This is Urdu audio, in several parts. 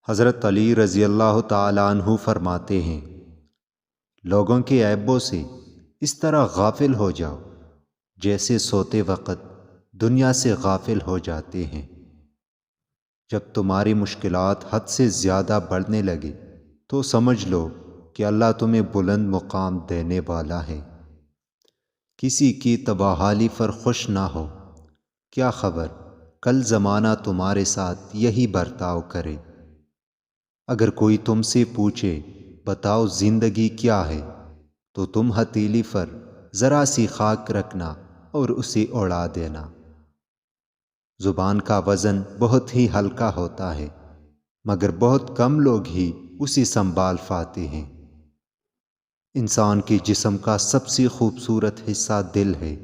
حضرت علی رضی اللہ تعالیٰ عنہ فرماتے ہیں، لوگوں کے عیبوں سے اس طرح غافل ہو جاؤ جیسے سوتے وقت دنیا سے غافل ہو جاتے ہیں۔ جب تمہاری مشکلات حد سے زیادہ بڑھنے لگے تو سمجھ لو کہ اللہ تمہیں بلند مقام دینے والا ہے۔ کسی کی تباہی پر خوش نہ ہو، کیا خبر کل زمانہ تمہارے ساتھ یہی برتاؤ کرے۔ اگر کوئی تم سے پوچھے بتاؤ زندگی کیا ہے، تو تم ہتھیلی پر ذرا سی خاک رکھنا اور اسے اڑا دینا۔ زبان کا وزن بہت ہی ہلکا ہوتا ہے، مگر بہت کم لوگ ہی اسے سنبھال پاتے ہیں۔ انسان کے جسم کا سب سے خوبصورت حصہ دل ہے،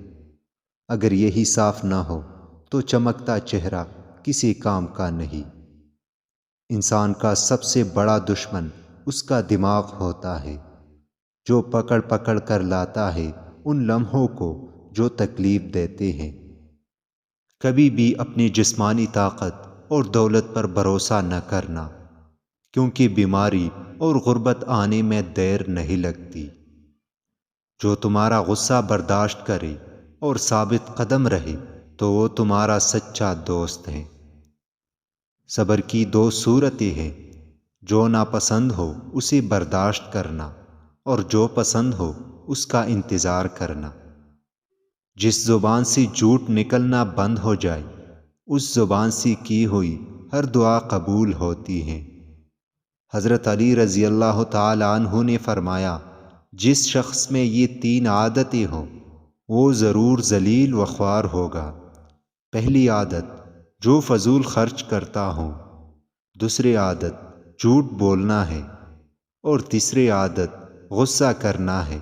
اگر یہی صاف نہ ہو تو چمکتا چہرہ کسی کام کا نہیں۔ انسان کا سب سے بڑا دشمن اس کا دماغ ہوتا ہے، جو پکڑ پکڑ کر لاتا ہے ان لمحوں کو جو تکلیف دیتے ہیں۔ کبھی بھی اپنی جسمانی طاقت اور دولت پر بھروسہ نہ کرنا، کیونکہ بیماری اور غربت آنے میں دیر نہیں لگتی۔ جو تمہارا غصہ برداشت کرے اور ثابت قدم رہے تو وہ تمہارا سچا دوست ہے۔ صبر کی دو صورتیں ہیں، جو ناپسند ہو اسے برداشت کرنا اور جو پسند ہو اس کا انتظار کرنا۔ جس زبان سے جھوٹ نکلنا بند ہو جائے، اس زبان سے کی ہوئی ہر دعا قبول ہوتی ہے۔ حضرت علی رضی اللہ تعالیٰ عنہ نے فرمایا، جس شخص میں یہ تین عادتیں ہوں وہ ضرور ذلیل و خوار ہوگا۔ پہلی عادت جو فضول خرچ کرتا ہوں، دوسری عادت جھوٹ بولنا ہے، اور تیسری عادت غصہ کرنا ہے۔